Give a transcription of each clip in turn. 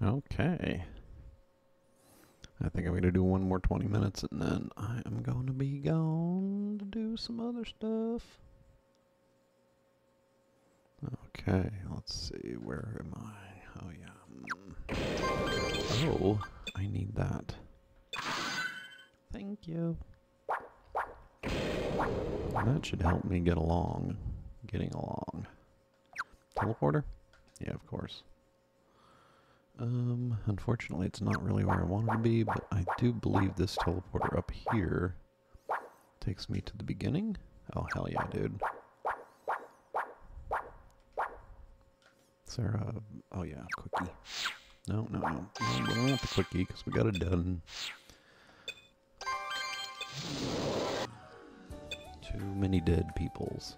Okay. I think I'm going to do one more 20 minutes and then I am going to be gone to do some other stuff. Okay, let's see, where am I? Oh yeah. Oh, I need that. Thank you. That should help me get along. Getting along. Teleporter? Yeah, of course. Unfortunately it's not really where I wanted to be, but I do believe this teleporter up here takes me to the beginning. Oh, hell yeah, dude. Is there a... oh yeah, quickie. No, no, no. We don't want the quickie, because we got it done. Too many dead peoples.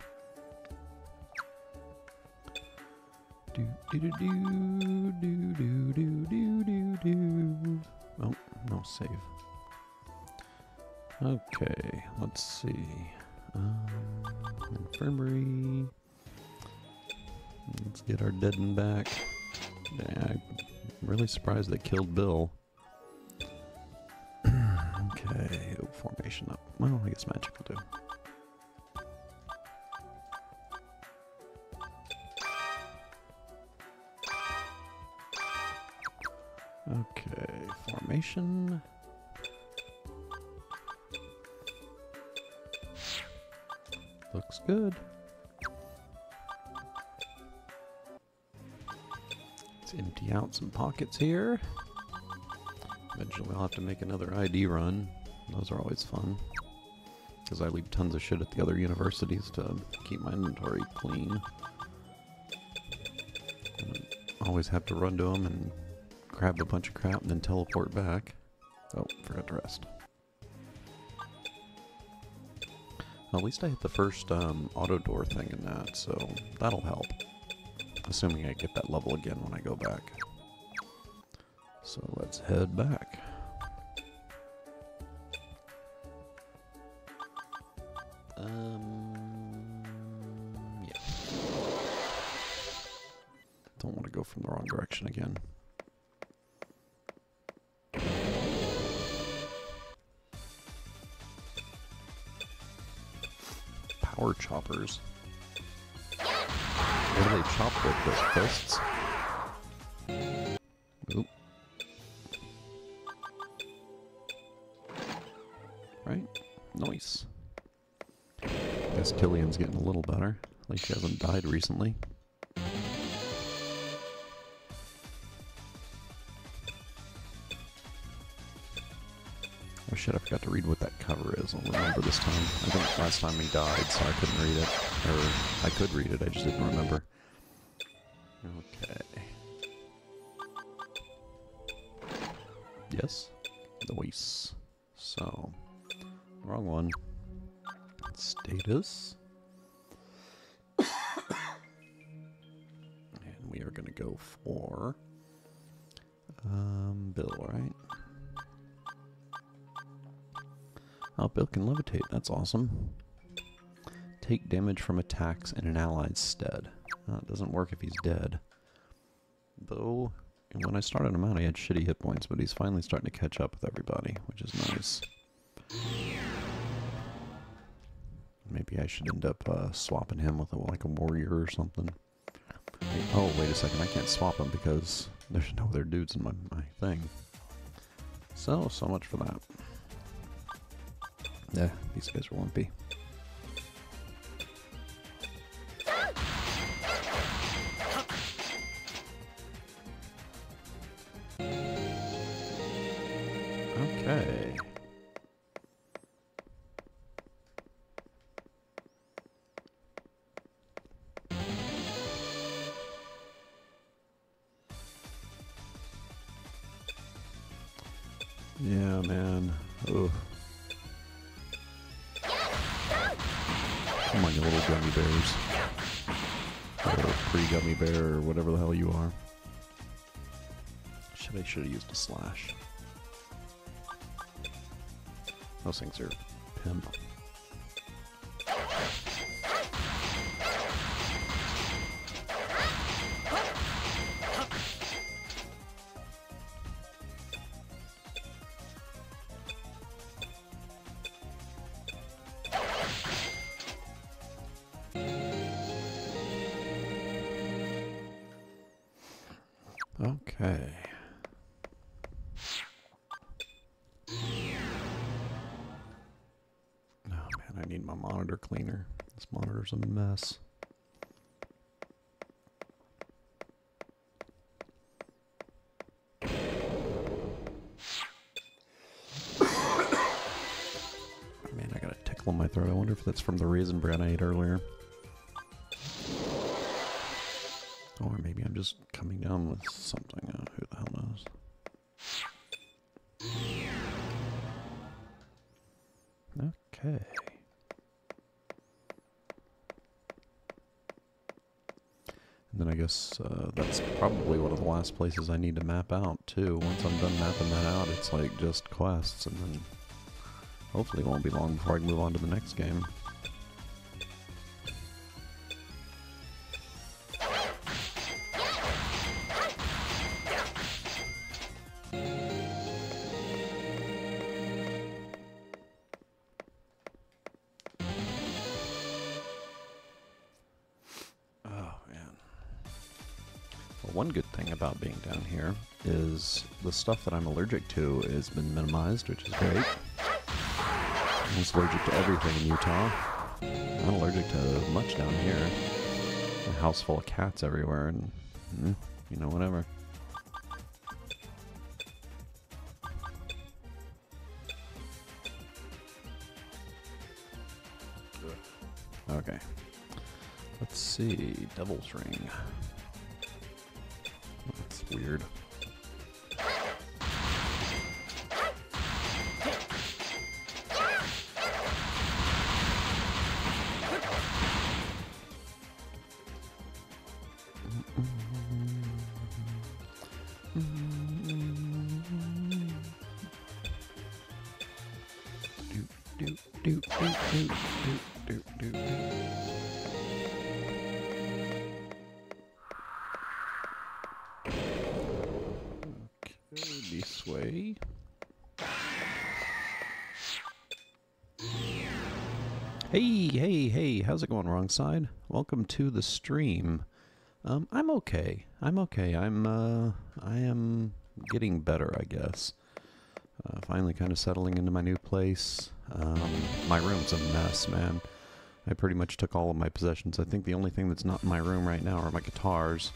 Do do do do do do do do do do. Oh, no save. Okay, let's see. Infirmary. Let's get our deadened back. Yeah, I'm really surprised they killed Bill. Okay, formation up. Well, I guess magic will do. Okay, formation. Looks good. Let's empty out some pockets here. Eventually I'll have to make another ID run. Those are always fun. Because I leave tons of shit at the other universities to keep my inventory clean. And I always have to run to them and grab a bunch of crap and then teleport back. Oh, forgot to rest. Well, at least I hit the first auto door thing in that, so that'll help. Assuming I get that level again when I go back. So let's head back. Yeah. Don't want to go from the wrong direction again. Power choppers. What do they chop with? Those fists? Oop. Right? Nice. Guess Killian's getting a little better. At least she hasn't died recently. Oh shit, I forgot to read what that cover is. I'll remember this time. I think last time he died, so I couldn't read it. Or, I could read it, I just didn't remember. Okay. Yes? Nice. So, wrong one. Status. And we are going to go for Bill, right? Oh, Bill can levitate. That's awesome. Take damage from attacks in an ally's stead. It doesn't work if he's dead. Though, when I started him out, he had shitty hit points, but he's finally starting to catch up with everybody, which is nice. Maybe I should end up swapping him with like a warrior or something. Oh, wait a second. I can't swap him because there's no other dudes in my thing. So much for that. Yeah, these guys are lumpy. Okay. Yeah, man. Ugh. Come on, you little gummy bears. Or pre-gummy bear, or whatever the hell you are. I should have used a slash. Those things are pimp. Okay. Oh man, I need my monitor cleaner. This monitor's a mess. Man, I got a tickle in my throat. I wonder if that's from the raisin bread I ate earlier. Or maybe I'm just coming down with something. Who the hell knows? Okay. And then I guess that's probably one of the last places I need to map out, too. Once I'm done mapping that out, it's like just quests, and then hopefully it won't be long before I can move on to the next game. One good thing about being down here is the stuff that I'm allergic to has been minimized, which is great. I'm just allergic to everything in Utah. I'm not allergic to much down here. A house full of cats everywhere, and you know, whatever. Okay. Let's see. Devil's Ring. That's weird. This way. Hey, how's it going, wrong side? Welcome to the stream. I'm okay. I am getting better, I guess. Finally kind of settling into my new place. My room's a mess, man. I pretty much took all of my possessions. I think the only thing that's not in my room right now are my guitars,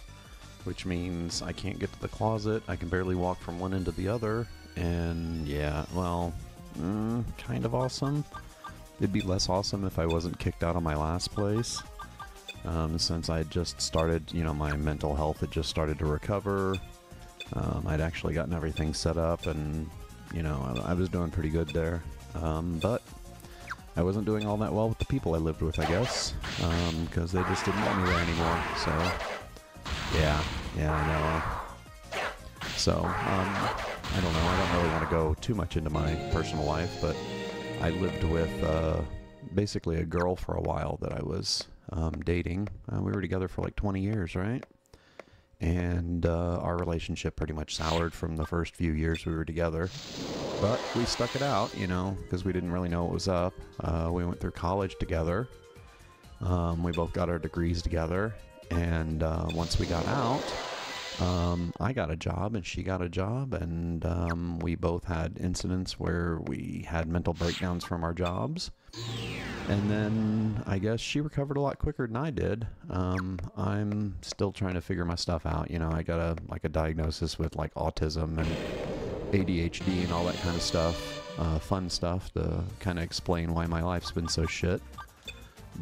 which means I can't get to the closet. I can barely walk from one end to the other. And yeah, well, kind of awesome. It'd be less awesome if I wasn't kicked out of my last place. Since I had just started, you know, my mental health had just started to recover. I'd actually gotten everything set up, and, you know, I was doing pretty good there. But I wasn't doing all that well with the people I lived with, I guess, because they just didn't want me there anymore. So, yeah, I know. So, I don't know. I don't really want to go too much into my personal life, but I lived with basically a girl for a while that I was dating. We were together for like 20 years, right? And our relationship pretty much soured from the first few years we were together. But we stuck it out, you know, because we didn't really know what was up. We went through college together. We both got our degrees together. And once we got out, I got a job and she got a job. And we both had incidents where we had mental breakdowns from our jobs. And then I guess she recovered a lot quicker than I did. I'm still trying to figure my stuff out. You know, I got a diagnosis with like autism and ADHD and all that kind of stuff. Fun stuff to kind of explain why my life's been so shit.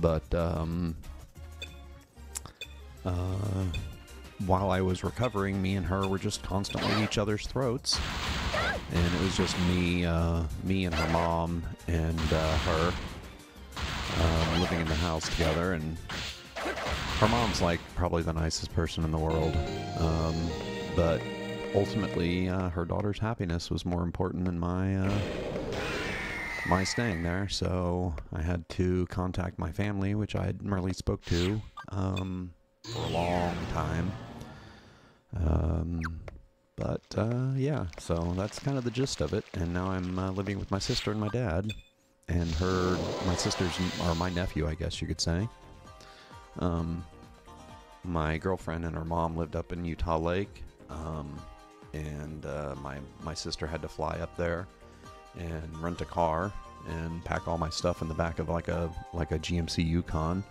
But while I was recovering, me and her were just constantly at each other's throats. And it was just me and her mom and her living in the house together. And her mom's like probably the nicest person in the world. But ultimately, her daughter's happiness was more important than my staying there. So I had to contact my family, which I rarely spoke to for a long time. But yeah, so that's kind of the gist of it. And now I'm living with my sister and my dad. And my sister's, or my nephew, I guess you could say. My girlfriend and her mom lived up in Utah Lake. and my sister had to fly up there and rent a car and pack all my stuff in the back of like a GMC Yukon,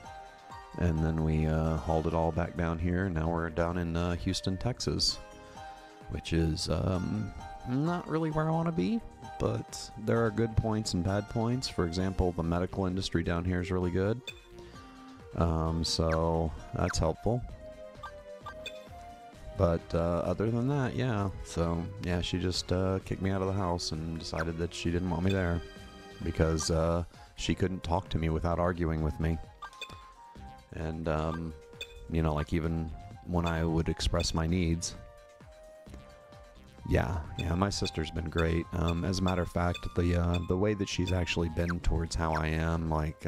and then we hauled it all back down here. Now we're down in Houston, Texas, which is not really where I want to be, but there are good points and bad points. For example, the medical industry down here is really good, so that's helpful. But other than that, yeah. So yeah, she just kicked me out of the house and decided that she didn't want me there because she couldn't talk to me without arguing with me. And you know, like even when I would express my needs. Yeah, my sister's been great. As a matter of fact, the way that she's actually been towards how I am, like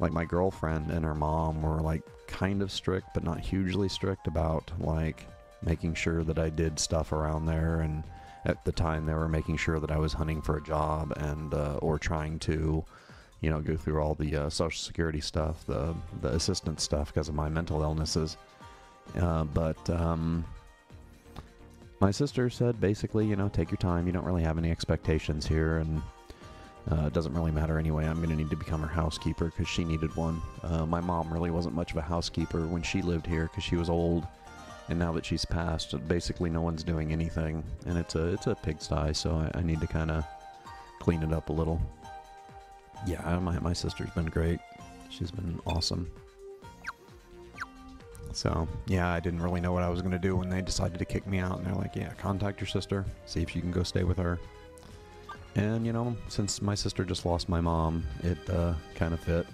my girlfriend and her mom were like kind of strict, but not hugely strict about like making sure that I did stuff around there. And at the time, they were making sure that I was hunting for a job and or trying to, you know, go through all the Social Security stuff, the assistance stuff because of my mental illnesses. My sister said basically, you know, take your time. You don't really have any expectations here, and it doesn't really matter anyway. I'm going to need to become her housekeeper because she needed one. My mom really wasn't much of a housekeeper when she lived here because she was old, and now that she's passed, basically no one's doing anything, and it's a pigsty, so I need to kind of clean it up a little. Yeah, my sister's been great. She's been awesome. So, yeah, I didn't really know what I was going to do when they decided to kick me out, and they're like, yeah, contact your sister, see if you can go stay with her. And, you know, since my sister just lost my mom, it kind of fit.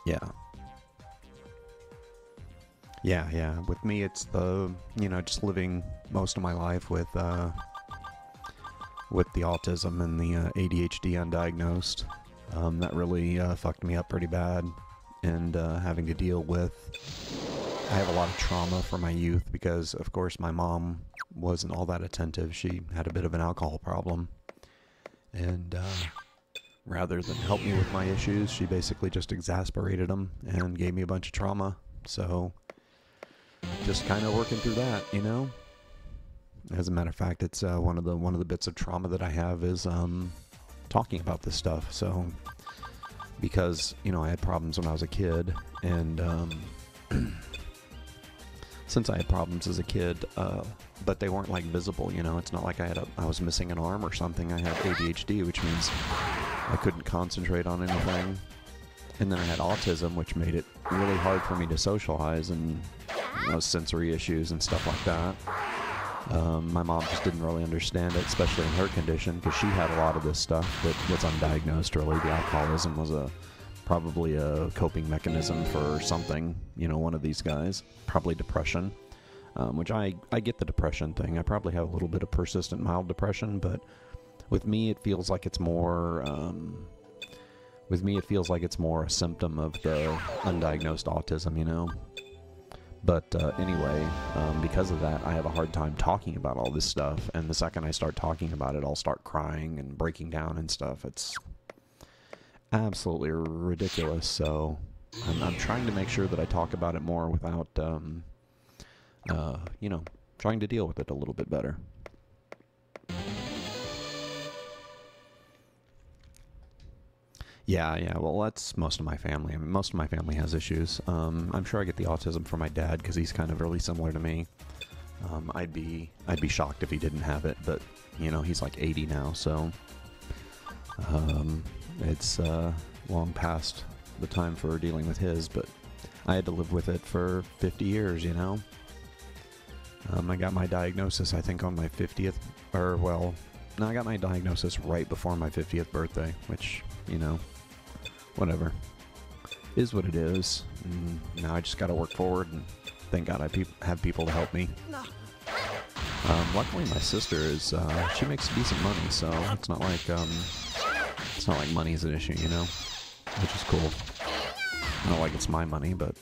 Yeah. Yeah. With me, it's the, you know, just living most of my life with the autism and the ADHD undiagnosed. That really fucked me up pretty bad. And having to deal with, I have a lot of trauma from my youth because, of course, my mom wasn't all that attentive. She had a bit of an alcohol problem, and rather than help me with my issues, she basically just exasperated them and gave me a bunch of trauma. So just kind of working through that, you know. As a matter of fact, it's one of the bits of trauma that I have is talking about this stuff. So because, you know, I had problems when I was a kid, and since I had problems as a kid, but they weren't like visible, you know, it's not like I was missing an arm or something. I had ADHD, which means I couldn't concentrate on anything, and then I had autism, which made it really hard for me to socialize, and, you know, sensory issues and stuff like that. My mom just didn't really understand it, especially in her condition, because she had a lot of this stuff that was undiagnosed really. The alcoholism was probably a coping mechanism for something, you know, one of these guys. Probably depression, which I get the depression thing. I probably have a little bit of persistent mild depression, but with me it feels like it's more a symptom of the undiagnosed autism, you know. But anyway, because of that, I have a hard time talking about all this stuff. And the second I start talking about it, I'll start crying and breaking down and stuff. It's absolutely ridiculous. So I'm trying to make sure that I talk about it more without, you know, trying to deal with it a little bit better. Yeah, well, that's most of my family. I mean, most of my family has issues. I'm sure I get the autism from my dad because he's kind of really similar to me. I'd be shocked if he didn't have it, but, you know, he's like 80 now, so it's long past the time for dealing with his, but I had to live with it for 50 years, you know. I got my diagnosis, I think, on my 50th, or, well, no, I got my diagnosis right before my 50th birthday, which, you know, whatever. Is what it is. And now I just gotta work forward, and thank God I have people to help me. Luckily my sister is, she makes decent money, so it's not like money is an issue, you know? Which is cool. Not like it's my money, but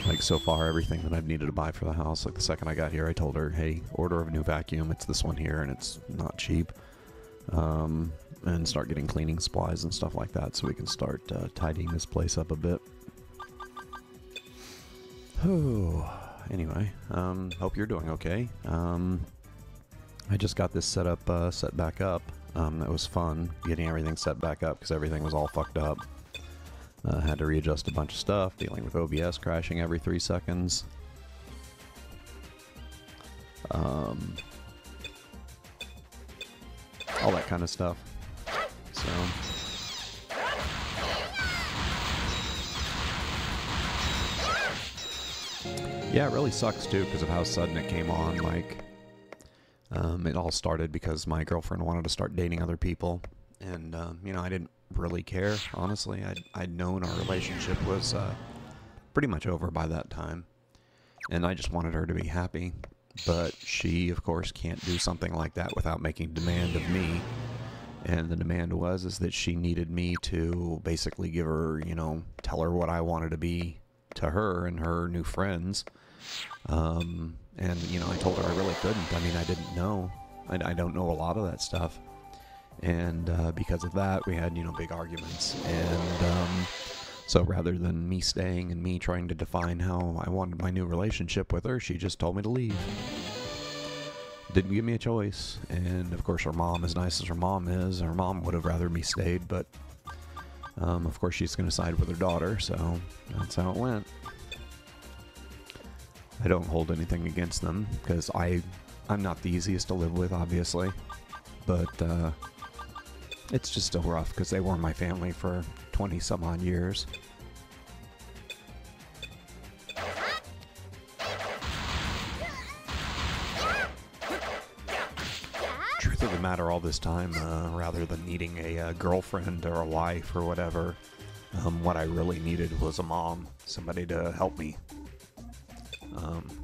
like so far everything that I've needed to buy for the house, like the second I got here I told her, hey, order a new vacuum, it's this one here and it's not cheap. And start getting cleaning supplies and stuff like that so we can start tidying this place up a bit. Oh, anyway, hope you're doing okay. I just got this set back up. That was fun, getting everything set back up because everything was all fucked up. Had to readjust a bunch of stuff, dealing with OBS crashing every 3 seconds. All that kind of stuff. So... yeah, it really sucks too because of how sudden it came on. Like, it all started because my girlfriend wanted to start dating other people, and you know, I didn't really care. Honestly, I'd known our relationship was pretty much over by that time, and I just wanted her to be happy. But she, of course, can't do something like that without making demand of me. And the demand was that she needed me to basically give her, you know, tell her what I wanted to be to her and her new friends. And, you know, I told her I really couldn't. I mean, I didn't know. I don't know a lot of that stuff. And because of that, we had, you know, big arguments. And so rather than me staying and me trying to define how I wanted my new relationship with her, she just told me to leave. Didn't give me a choice. And, of course, her mom, as nice as her mom is, her mom would have rather me stayed, but of course she's going to side with her daughter, so that's how it went. I don't hold anything against them, because I'm not the easiest to live with, obviously, but it's just still rough, because they were my family for 20-some-odd years. Truth of the matter, all this time, rather than needing a girlfriend or a wife or whatever, what I really needed was a mom, somebody to help me,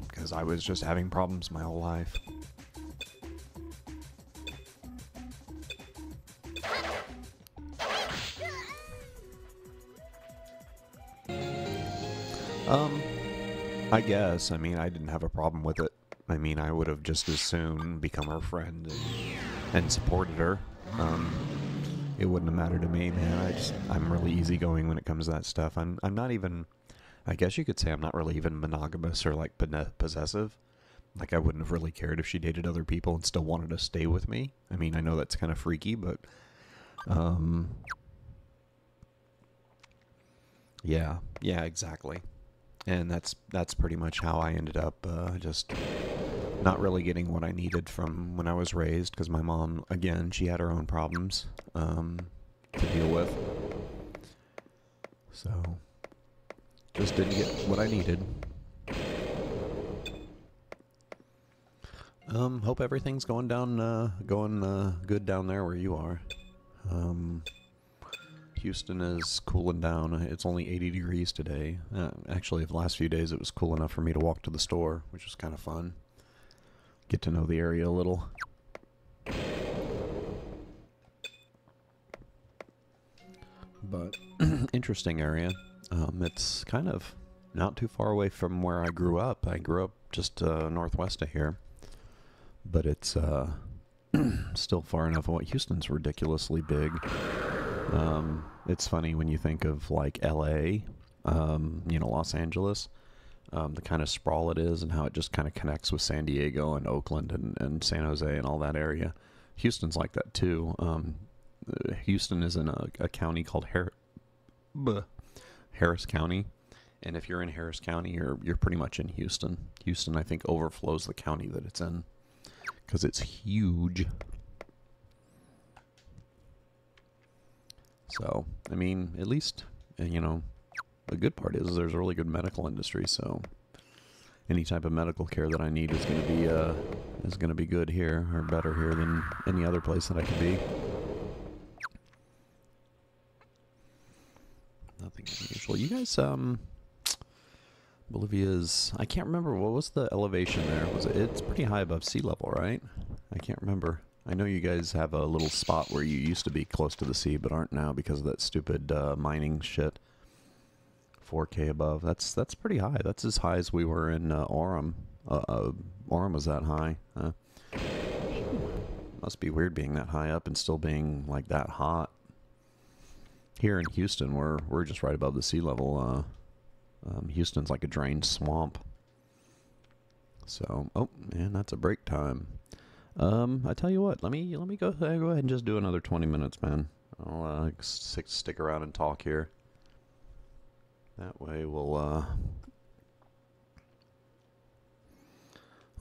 because I was just having problems my whole life. I guess. I mean, I didn't have a problem with it. I mean, I would have just as soon become her friend and supported her. It wouldn't have mattered to me, man. I'm really easygoing when it comes to that stuff. I'm not even, I guess you could say I'm not really even monogamous or like possessive. Like, I wouldn't have really cared if she dated other people and still wanted to stay with me. I mean, I know that's kind of freaky, but yeah, exactly. And that's pretty much how I ended up just not really getting what I needed from when I was raised, because my mom, again, she had her own problems to deal with. So, just didn't get what I needed. Hope everything's going good down there where you are. Houston is cooling down. It's only 80 degrees today. Actually, the last few days it was cool enough for me to walk to the store, which was kind of fun. Get to know the area a little. But, interesting area. It's kind of not too far away from where I grew up. I grew up just northwest of here. But it's still far enough away. Houston's ridiculously big. It's funny when you think of like LA, you know, Los Angeles, the kind of sprawl it is and how it just kind of connects with San Diego and Oakland and San Jose and all that area. Houston's like that too. Houston is in a county called Harris County, and if you're in Harris County, you're pretty much in Houston. Houston, I think, overflows the county that it's in because it's huge. So, I mean, at least, you know, the good part is there's a really good medical industry, so any type of medical care that I need is going to be good here, or better here than any other place that I could be. Nothing unusual. You guys, Bolivia's, I can't remember, what was the elevation there? It's pretty high above sea level, right? I can't remember. I know you guys have a little spot where you used to be close to the sea, but aren't now because of that stupid mining shit. 4K above. That's pretty high. That's as high as we were in Orem. Orem was that high. Must be weird being that high up and still being like that hot. Here in Houston, we're just right above the sea level Houston's like a drained swamp. So, oh, and that's a break time. I tell you what, let me go ahead and just do another 20 minutes, man. I'll stick around and talk here. That way we'll,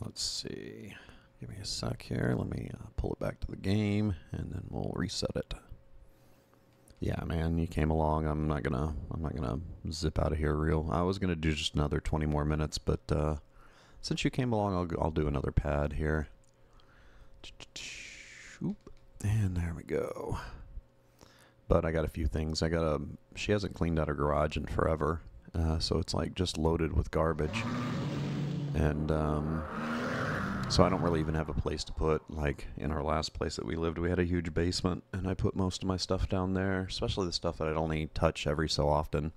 let's see. Give me a sec here. Let me pull it back to the game, and then we'll reset it. Yeah, man, you came along. I'm not gonna zip out of here real. I was gonna do just another 20 more minutes, but since you came along, I'll do another pad here. And there we go. But I got a few things. She hasn't cleaned out her garage in forever, so it's like just loaded with garbage. And so I don't really even have a place to put, like in our last place that we lived, we had a huge basement, and I put most of my stuff down there, especially the stuff that I'd only touch every so often.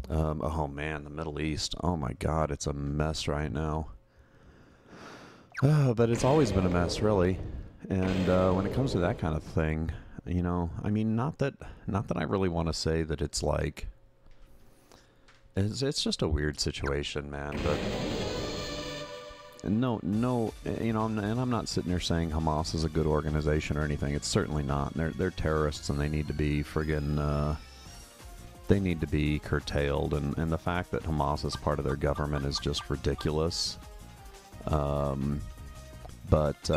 Oh man, the Middle East. Oh my God, it's a mess right now. But it's always been a mess, really. And when it comes to that kind of thing, you know, I mean, not that I really want to say that it's like, it's just a weird situation, man. But no, you know, and I'm not sitting there saying Hamas is a good organization or anything. It's certainly not. They're terrorists, and they need to be friggin'. They need to be curtailed, and the fact that Hamas is part of their government is just ridiculous. But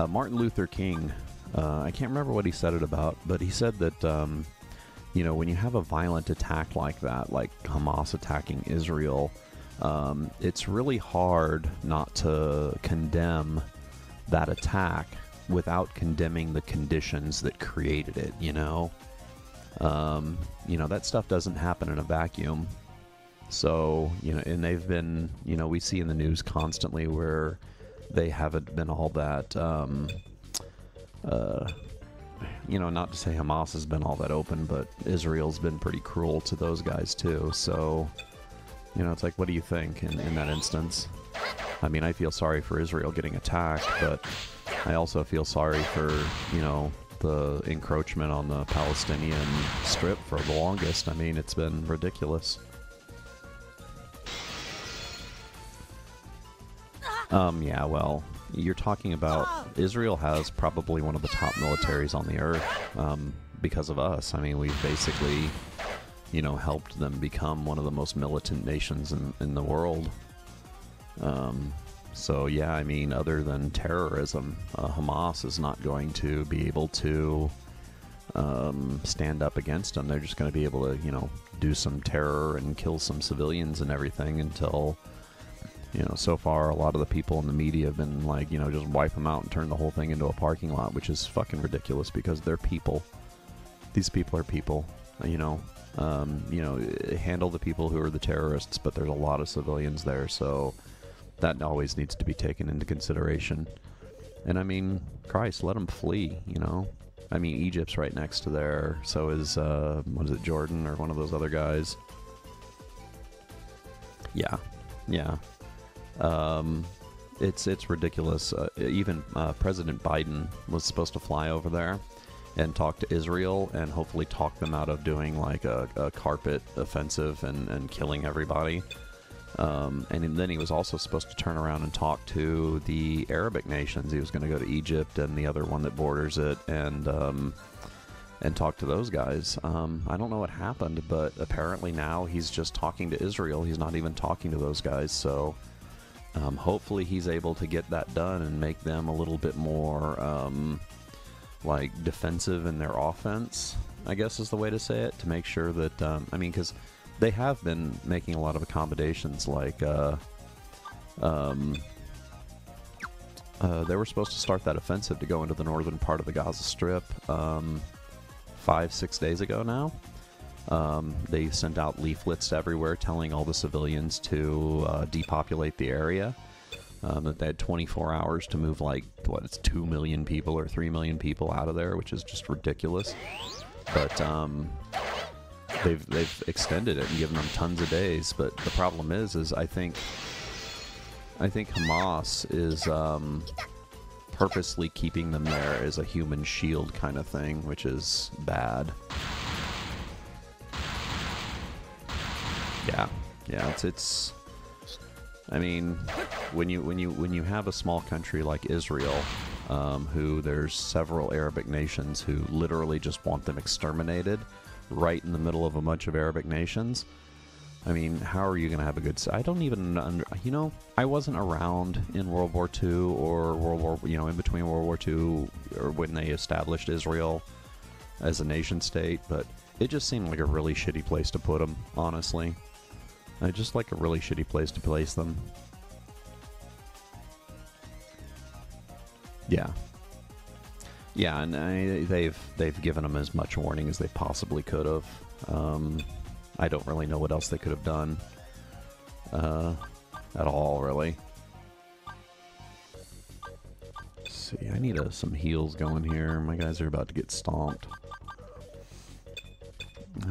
Martin Luther King, I can't remember what he said it about, but he said that, you know, when you have a violent attack like that, like Hamas attacking Israel, it's really hard not to condemn that attack without condemning the conditions that created it, you know? You know, that stuff doesn't happen in a vacuum. So, you know, and they've been, you know, we see in the news constantly where they haven't been all that, you know, not to say Hamas has been all that open, but Israel's been pretty cruel to those guys too. So, you know, it's like, what do you think in that instance? I mean, I feel sorry for Israel getting attacked, but I also feel sorry for, you know, the encroachment on the Palestinian strip for the longest. I mean, it's been ridiculous. Yeah, well, you're talking about Israel has probably one of the top militaries on the earth because of us. I mean, we've basically, you know, helped them become one of the most militant nations in the world. So, yeah, I mean, other than terrorism, Hamas is not going to be able to stand up against them. They're just going to be able to, you know, do some terror and kill some civilians and everything until, you know, so far a lot of the people in the media have been like, you know, just wipe them out and turn the whole thing into a parking lot, which is fucking ridiculous because they're people. These people are people, you know. Handle the people who are the terrorists, but there's a lot of civilians there, so that always needs to be taken into consideration. And I mean, Christ, let them flee, you know? I mean, Egypt's right next to there, so is, what is it, Jordan or one of those other guys? Yeah. It's ridiculous. Even President Biden was supposed to fly over there and talk to Israel and hopefully talk them out of doing like a carpet offensive and killing everybody. And then he was also supposed to turn around and talk to the Arabic nations. He was going to go to Egypt and the other one that borders it and talk to those guys. I don't know what happened, but apparently now he's just talking to Israel. He's not even talking to those guys. So hopefully he's able to get that done and make them a little bit more like defensive in their offense, I guess is the way to say it, to make sure that, I mean, because they have been making a lot of accommodations, like they were supposed to start that offensive to go into the northern part of the Gaza Strip 5-6 days ago now. They sent out leaflets everywhere telling all the civilians to depopulate the area. That they had 24 hours to move, like, what, it's 2 million people or 3 million people out of there, which is just ridiculous. But they've extended it and given them tons of days. But the problem is I think Hamas is purposely keeping them there as a human shield kind of thing, which is bad. Yeah, yeah. It's. I mean, when you have a small country like Israel, who there's several Arabic nations who literally just want them exterminated, right in the middle of a bunch of Arabic nations. I mean, how are you going to have a good... I don't even... you know, I wasn't around in World War II or World War... You know, in between World War II or when they established Israel as a nation state, but it just seemed like a really shitty place to put them, honestly. Just like a really shitty place to place them. Yeah. Yeah, and they've given them as much warning as they possibly could have. I don't really know what else they could have done. At all, really. Let's see, I need some heals going here. My guys are about to get stomped.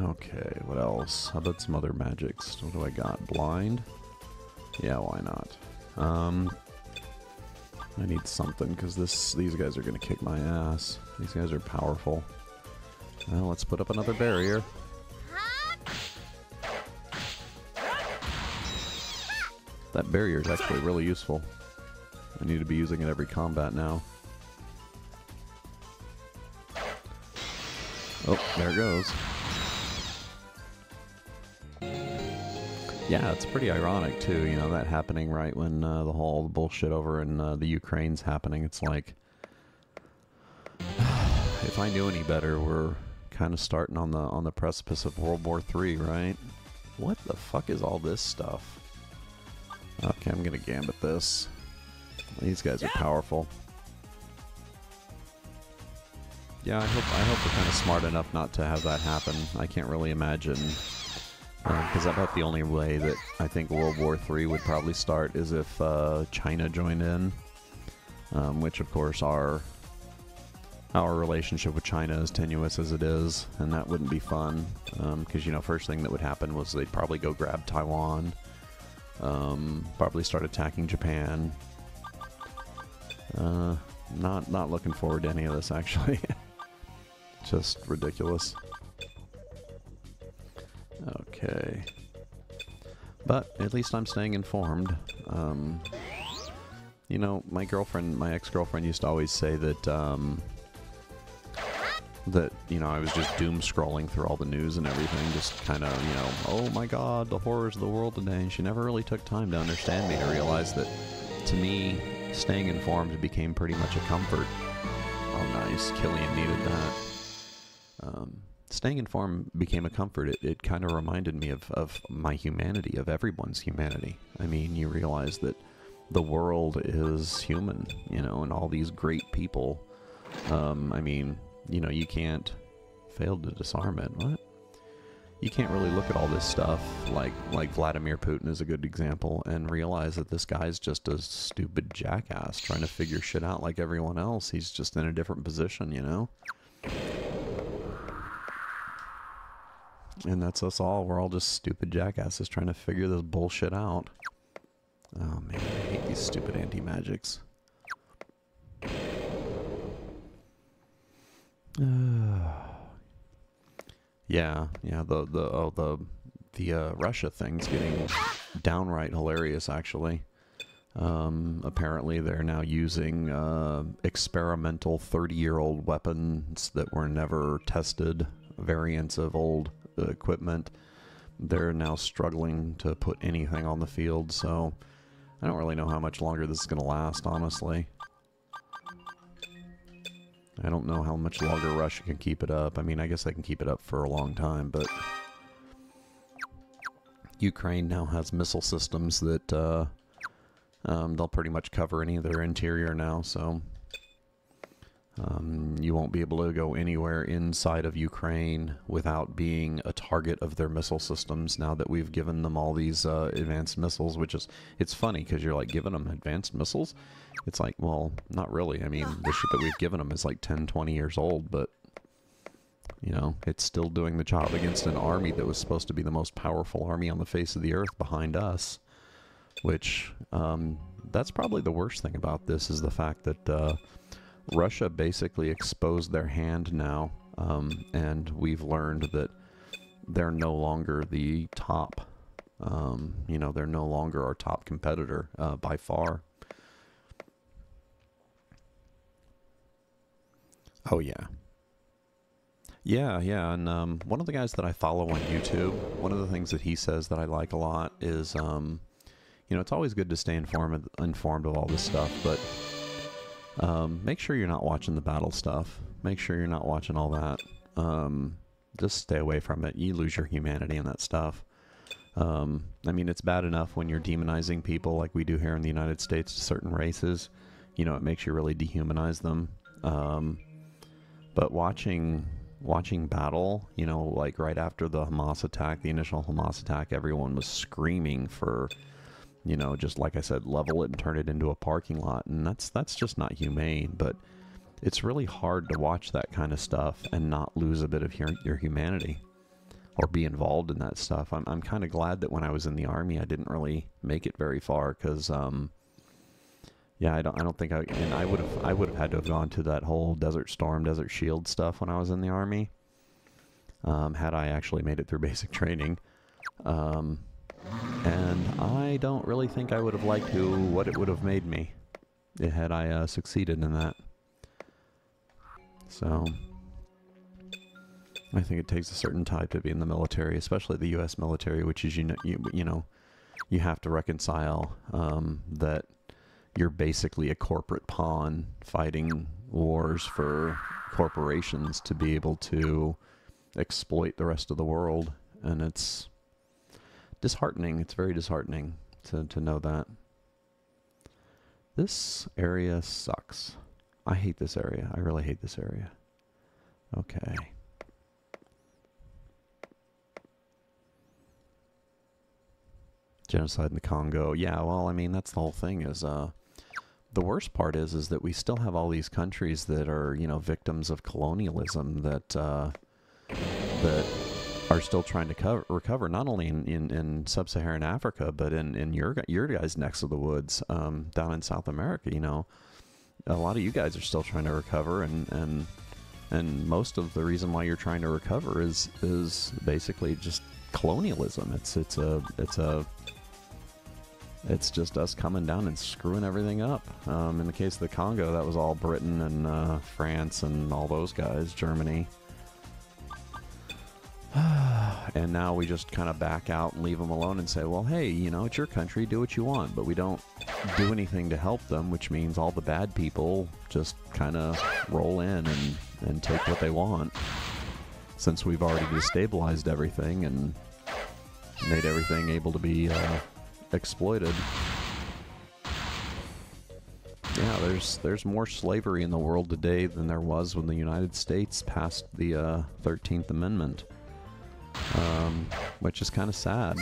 Okay, what else? How about some other magics? What do I got? Blind? Yeah, why not? I need something, because these guys are going to kick my ass. These guys are powerful. Well, let's put up another barrier. That barrier is actually really useful. I need to be using it every combat now. Oh, there it goes. Yeah, it's pretty ironic, too, you know, that happening right when the whole bullshit over in the Ukraine's happening. It's like, if I knew any better, we're kind of starting on the precipice of World War III, right? What the fuck is all this stuff? Okay, I'm gonna gambit this. These guys are powerful. Yeah, I hope we're kind of smart enough not to have that happen. I can't really imagine. Because about the only way that I think World War III would probably start is if China joined in, which of course our relationship with China is tenuous as it is, and that wouldn't be fun. Because you know, first thing that would happen was they'd probably go grab Taiwan, probably start attacking Japan. Not looking forward to any of this, actually. Just ridiculous. Okay. But at least I'm staying informed. You know, my ex-girlfriend used to always say that, you know, I was just doom scrolling through all the news and everything, just kind of, you know, oh my god, the horrors of the world today. And she never really took time to understand me, to realize that, to me, staying informed became pretty much a comfort. Oh, nice. Killian needed that. Staying informed became a comfort. It kind of reminded me of my humanity, of everyone's humanity. I mean, you realize that the world is human, you know, and all these great people. I mean, you know, you can't fail to disarm it. What? You can't really look at all this stuff, like Vladimir Putin is a good example, and realize that this guy's just a stupid jackass trying to figure shit out like everyone else. He's just in a different position, you know? And that's us all. We're all just stupid jackasses trying to figure this bullshit out. Oh man, I hate these stupid anti-magics. Yeah, the Russia thing's getting downright hilarious, actually. Apparently they're now using experimental 30-year-old weapons that were never tested, variants of old equipment. They're now struggling to put anything on the field, so I don't really know how much longer this is going to last, honestly. I don't know how much longer Russia can keep it up. I mean, I guess they can keep it up for a long time, but Ukraine now has missile systems that they'll pretty much cover any of their interior now, so you won't be able to go anywhere inside of Ukraine without being a target of their missile systems now that we've given them all these advanced missiles, which is, it's funny because you're like, giving them advanced missiles? It's like, well, not really. I mean, the shit that we've given them is like 10, 20 years old, but, you know, it's still doing the job against an army that was supposed to be the most powerful army on the face of the earth behind us, which, that's probably the worst thing about this, is the fact that, Russia basically exposed their hand now, and we've learned that they're no longer the top You know, they're no longer our top competitor by far. Oh yeah. Yeah, yeah, and one of the guys that I follow on YouTube, one of the things that he says that I like a lot is, you know, it's always good to stay informed of all this stuff, but make sure you're not watching the battle stuff. Make sure you're not watching all that. Just stay away from it. You lose your humanity in that stuff. I mean, it's bad enough when you're demonizing people like we do here in the United States to certain races. You know, it makes you really dehumanize them. But watching battle, you know, like right after the Hamas attack, the initial Hamas attack, everyone was screaming for, you know, just like I said, level it and turn it into a parking lot. And that's just not humane. But it's really hard to watch that kind of stuff and not lose a bit of your humanity or be involved in that stuff. I'm kind of glad that when I was in the Army, I didn't really make it very far because, yeah, I don't think I would have had to have gone to that whole Desert Storm, Desert Shield stuff when I was in the Army. Had I actually made it through basic training. And I don't really think I would have liked what it would have made me had I succeeded in that. So I think it takes a certain type to be in the military, especially the U.S. military, which is, you know, you have to reconcile that you're basically a corporate pawn fighting wars for corporations to be able to exploit the rest of the world. And it's disheartening. It's very disheartening to know that. This area sucks. I hate this area. I really hate this area. Okay. Genocide in the Congo. Yeah, well, I mean, that's the whole thing is, the worst part is that we still have all these countries that are, you know, victims of colonialism that that are still trying to recover, not only in sub-Saharan Africa, but in your guys' necks of the woods, down in South America. You know, a lot of you guys are still trying to recover, and most of the reason why you're trying to recover is basically just colonialism. It's just us coming down and screwing everything up. In the case of the Congo, that was all Britain and France and all those guys, Germany. And now we just kind of back out and leave them alone and say, well, hey, you know, it's your country, do what you want. But we don't do anything to help them, which means all the bad people just kind of roll in and take what they want. Since we've already destabilized everything and made everything able to be exploited. Yeah, there's more slavery in the world today than there was when the United States passed the 13th Amendment, which is kind of sad.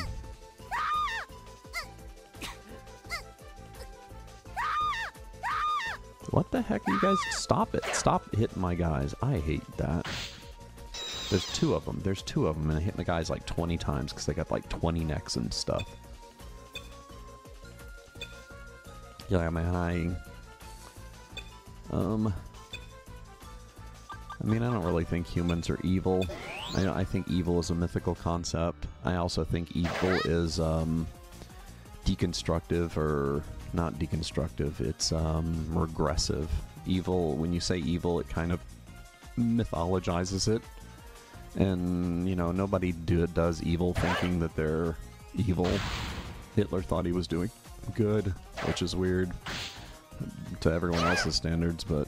What the heck, you guys? Stop it. Stop hitting my guys. I hate that. There's two of them. And I hit the guys like 20 times because they got like 20 necks and stuff. Yeah, man, I mean, I don't really think humans are evil. I think evil is a mythical concept. I also think evil is deconstructive, or not deconstructive, it's regressive. Evil, when you say evil, it kind of mythologizes it. And, you know, nobody does evil thinking that they're evil. Hitler thought he was doing good, which is weird to everyone else's standards, but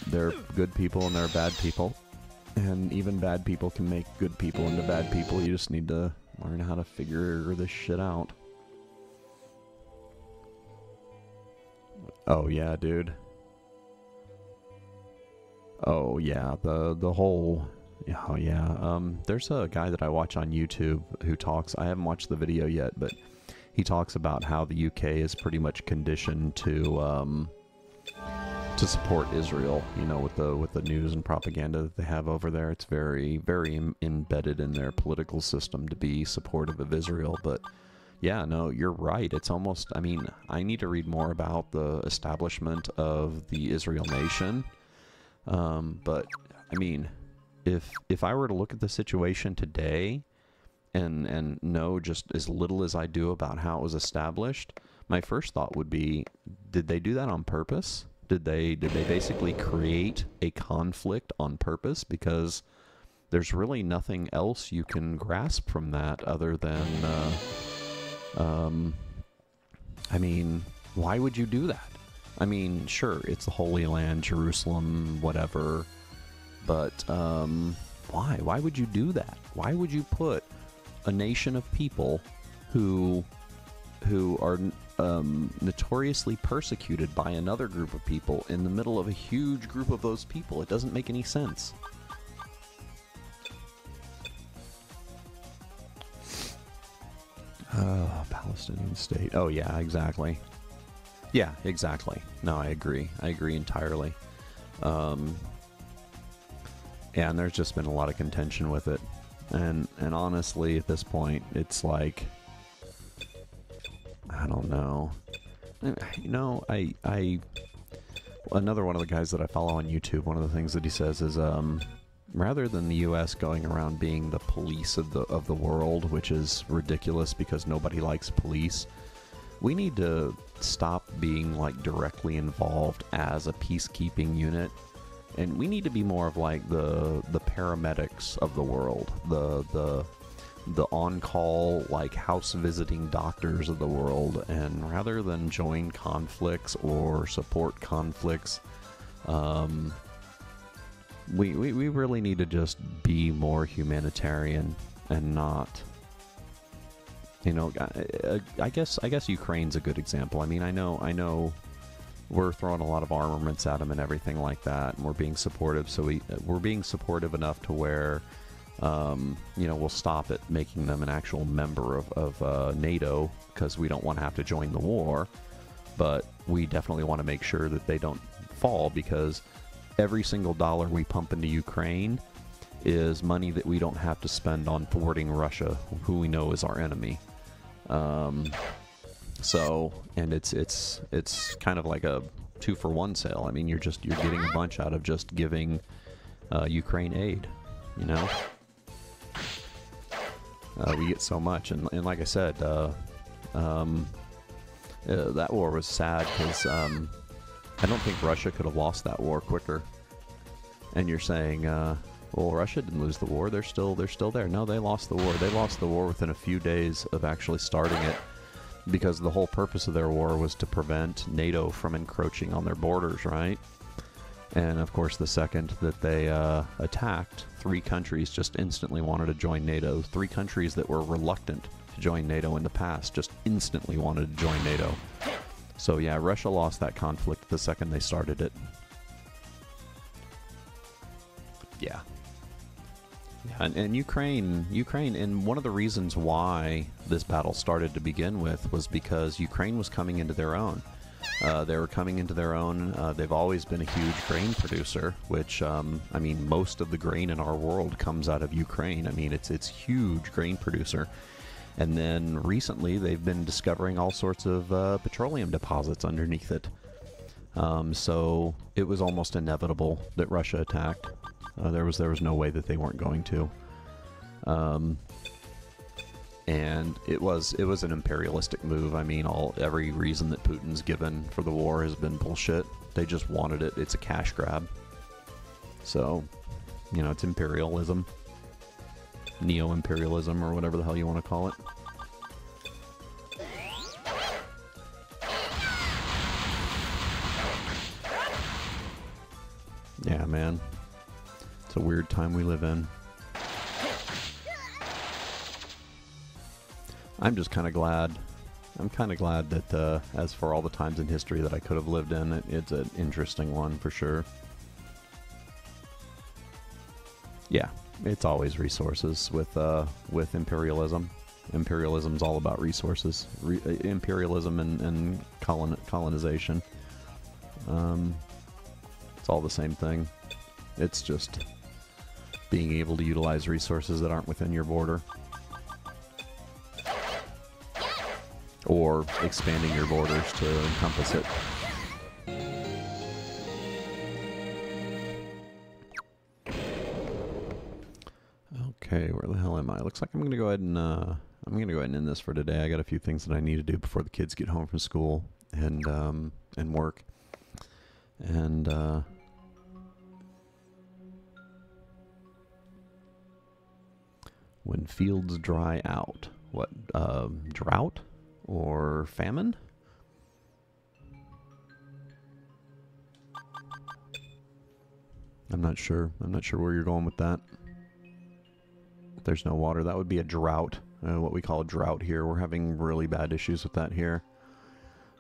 they're good people and they're bad people, and even bad people can make good people into bad people. You just need to learn how to figure this shit out. Oh yeah, dude. Oh yeah, the whole... Oh yeah, there's a guy that I watch on YouTube who talks, I haven't watched the video yet, but he talks about how the UK is pretty much conditioned to support Israel, you know, with the news and propaganda that they have over there. It's very, very embedded in their political system to be supportive of Israel. But yeah, no, you're right. It's almost, I mean, I need to read more about the establishment of the Israel nation. But I mean, if I were to look at the situation today and know just as little as I do about how it was established, my first thought would be, did they do that on purpose? Did they basically create a conflict on purpose? Because there's really nothing else you can grasp from that other than, I mean, why would you do that? I mean, sure, it's the Holy Land, Jerusalem, whatever, but why? Why would you do that? Why would you put a nation of people who are notoriously persecuted by another group of people in the middle of a huge group of those people? It doesn't make any sense. Palestinian state. Oh, yeah, exactly. Yeah, exactly. No, I agree. I agree entirely. Yeah, and there's just been a lot of contention with it. And honestly, at this point, it's like, I don't know. You know, another one of the guys that I follow on YouTube, one of the things that he says is, rather than the U.S. going around being the police of the world, which is ridiculous because nobody likes police, we need to stop being like directly involved as a peacekeeping unit, and we need to be more of like the paramedics of the world, the on-call like house visiting doctors of the world, and rather than join conflicts or support conflicts, we really need to just be more humanitarian and not, you know, I guess Ukraine's a good example. I mean, I know we're throwing a lot of armaments at them and everything like that, and we're being supportive, so we're being supportive enough to where, you know, we'll stop at making them an actual member of NATO, because we don't want to have to join the war, but we definitely want to make sure that they don't fall, because every single dollar we pump into Ukraine is money that we don't have to spend on thwarting Russia, who we know is our enemy. So, and it's kind of like a 2-for-1 sale. I mean, you're getting a bunch out of just giving Ukraine aid, you know? We get so much, and like I said, that war was sad because I don't think Russia could have lost that war quicker. And you're saying, well, Russia didn't lose the war. They're still there. No, they lost the war. They lost the war within a few days of actually starting it, because the whole purpose of their war was to prevent NATO from encroaching on their borders, right? And of course, the second that they attacked, 3 countries just instantly wanted to join NATO. 3 countries that were reluctant to join NATO in the past just instantly wanted to join NATO. So yeah, Russia lost that conflict the second they started it. Yeah. And Ukraine, and one of the reasons why this battle started to begin with was because Ukraine was coming into their own. They were coming into their own. They've always been a huge grain producer, which, I mean, most of the grain in our world comes out of Ukraine. I mean, it's huge grain producer. And then recently they've been discovering all sorts of petroleum deposits underneath it. So it was almost inevitable that Russia attacked. There was no way that they weren't going to. And it was an imperialistic move. I mean, every reason that Putin's given for the war has been bullshit. They just wanted it. It's a cash grab. So, you know, it's imperialism. Neo-imperialism, or whatever the hell you want to call it. Yeah, man. It's a weird time we live in. I'm just kind of glad. I'm kind of glad that, as for all the times in history that I could have lived in, it's an interesting one for sure. Yeah, it's always resources with imperialism. Imperialism's all about resources. Imperialism and colonization. It's all the same thing. It's just being able to utilize resources that aren't within your border. Or expanding your borders to encompass it. Okay, where the hell am I? Looks like I'm gonna go ahead and end this for today. I got a few things that I need to do before the kids get home from school and work. And when fields dry out, what drought or famine? I'm not sure. I'm not sure where you're going with that. If there's no water, that would be a drought. What we call a drought here. We're having really bad issues with that here.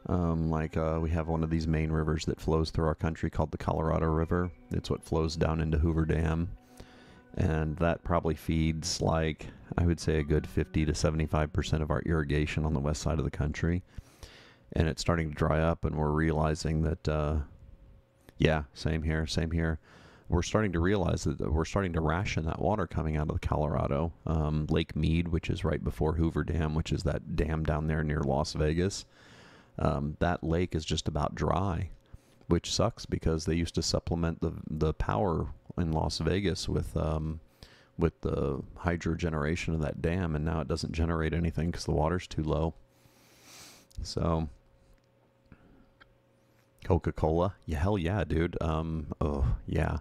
We have one of these main rivers that flows through our country called the Colorado River. It's what flows down into Hoover Dam. And that probably feeds, like, I would say a good 50 to 75% of our irrigation on the west side of the country. And it's starting to dry up, and we're realizing that, yeah, same here. We're starting to realize that we're starting to ration that water coming out of the Colorado. Lake Mead, which is right before Hoover Dam, which is that dam down there near Las Vegas. That lake is just about dry, which sucks because they used to supplement the power in Las Vegas with the hydro generation of that dam, and now it doesn't generate anything because the water's too low. So Coca-Cola, yeah, hell yeah, dude. Oh yeah.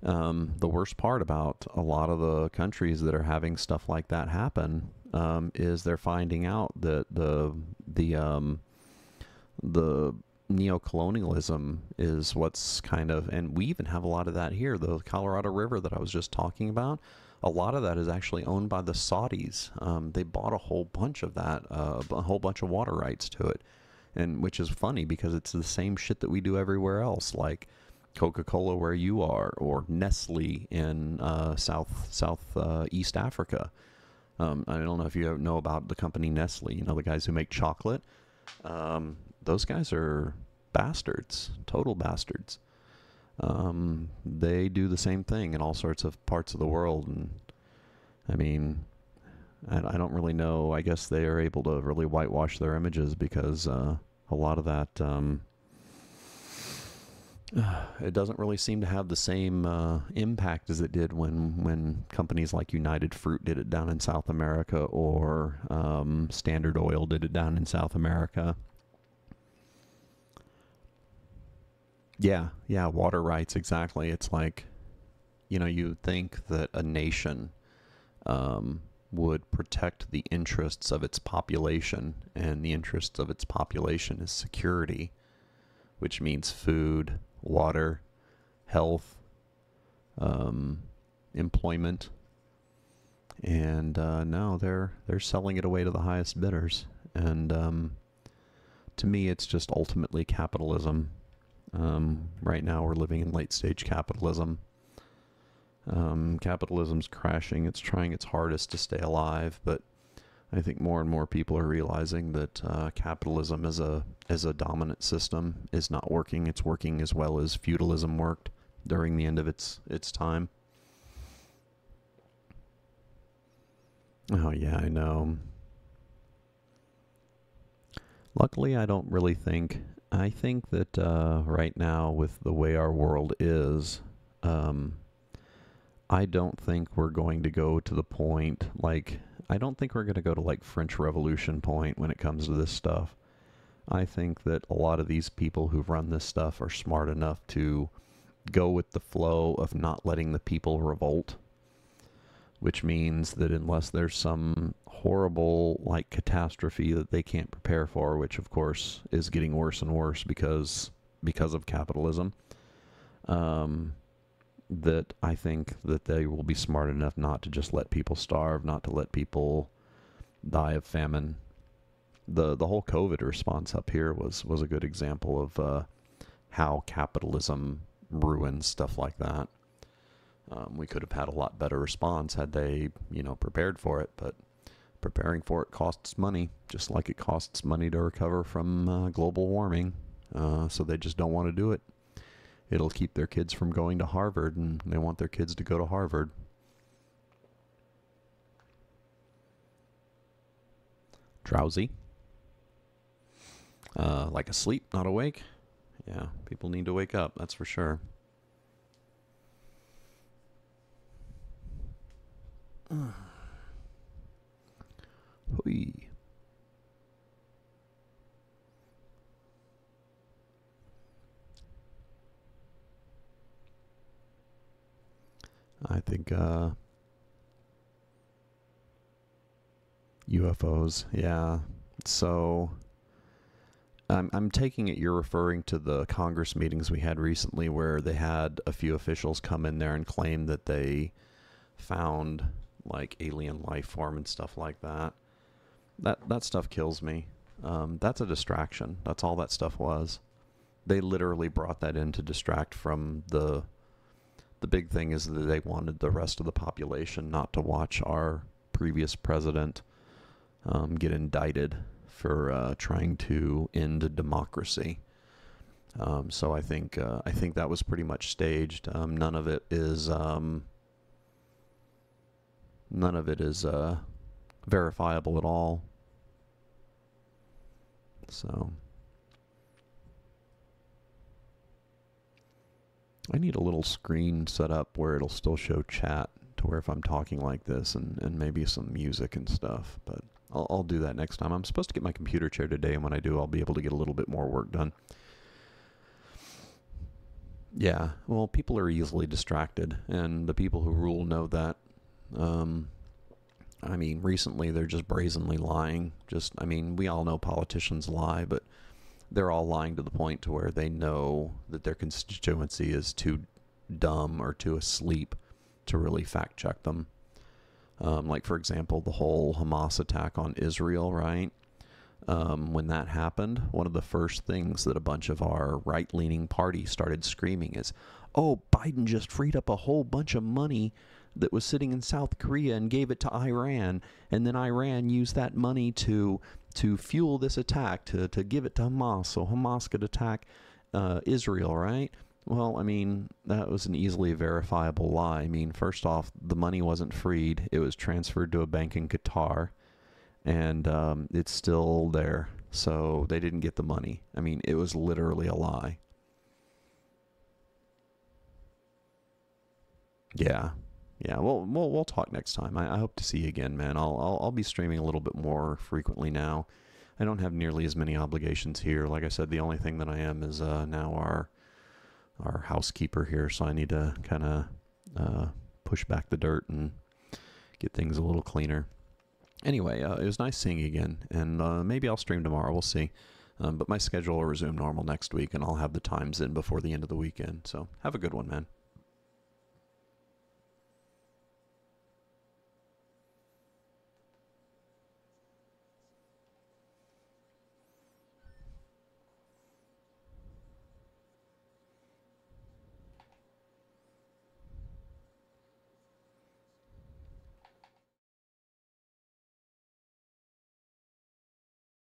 The worst part about a lot of the countries that are having stuff like that happen is they're finding out that the neocolonialism is what's kind of, and we even have a lot of that here. The Colorado River that I was just talking about, a lot of that is actually owned by the Saudis. They bought a whole bunch of that, a whole bunch of water rights to it, and which is funny because it's the same shit that we do everywhere else, like Coca-Cola where you are, or Nestle in East Africa. I don't know if you know about the company Nestle, you know, the guys who make chocolate. Those guys are bastards, total bastards. They do the same thing in all sorts of parts of the world, and I mean, I don't really know. I guess they are able to really whitewash their images because a lot of that, it doesn't really seem to have the same impact as it did when companies like United Fruit did it down in South America, or Standard Oil did it down in South America. Yeah, water rights, exactly. It's like, you know, you think that a nation would protect the interests of its population, and the interests of its population is security, which means food, water, health, employment, and no, they're selling it away to the highest bidders, and to me, it's just ultimately capitalism. Right now, we're living in late-stage capitalism. Capitalism's crashing. It's trying its hardest to stay alive, but I think more and more people are realizing that capitalism as a dominant system is not working. It's working as well as feudalism worked during the end of its time. Oh yeah, I know. Luckily, I don't really think. I think that right now, with the way our world is, I don't think we're going to go to the point, like, I don't think we're going to go to, like, French Revolution point when it comes to this stuff. I think that a lot of these people who run this stuff are smart enough to go with the flow of not letting the people revolt, which means that unless there's some horrible, like, catastrophe that they can't prepare for, which of course is getting worse and worse because of capitalism, that I think that they will be smart enough not to just let people starve, not to let people die of famine. The whole COVID response up here was a good example of how capitalism ruins stuff like that. We could have had a lot better response had they, prepared for it, but preparing for it costs money, just like it costs money to recover from global warming. So they just don't want to do it. It'll keep their kids from going to Harvard, and they want their kids to go to Harvard. Drowsy. Like asleep, not awake. Yeah, people need to wake up, that's for sure. I think UFOs, yeah. So I'm taking it you're referring to the Congress meetings we had recently where they had a few officials come in there and claim that they found like alien life form and stuff like that. That stuff kills me. That's a distraction. That's all that stuff was. They literally brought that in to distract from the big thing is that they wanted the rest of the population not to watch our previous president get indicted for trying to end democracy. So I think that was pretty much staged. None of it is verifiable at all. So I need a little screen set up where it'll still show chat to where if I'm talking like this and maybe some music and stuff, but I'll do that next time. I'm supposed to get my computer chair today, and when I do, I'll be able to get a little bit more work done. Yeah, well, people are easily distracted, and the people who rule know that. I mean, recently they're just brazenly lying. We all know politicians lie, but they're all lying to the point to where they know that their constituency is too dumb or too asleep to really fact check them. Like, for example, the whole Hamas attack on Israel, right? When that happened, one of the first things that a bunch of our right-leaning parties started screaming is, oh, Biden just freed up a whole bunch of money that was sitting in South Korea and gave it to Iran, and then Iran used that money to fuel this attack, to give it to Hamas, so Hamas could attack Israel, right? Well, I mean, that was an easily verifiable lie. I mean, first off, the money wasn't freed. It was transferred to a bank in Qatar, and it's still there. So they didn't get the money. I mean, it was literally a lie. Yeah. Yeah, well, we'll talk next time. I hope to see you again, man. I'll be streaming a little bit more frequently now. I don't have nearly as many obligations here. Like I said, the only thing that I am is now our housekeeper here, so I need to kind of push back the dirt and get things a little cleaner. Anyway, it was nice seeing you again, and maybe I'll stream tomorrow. We'll see. But my schedule will resume normal next week, and I'll have the times in before the end of the weekend. So have a good one, man.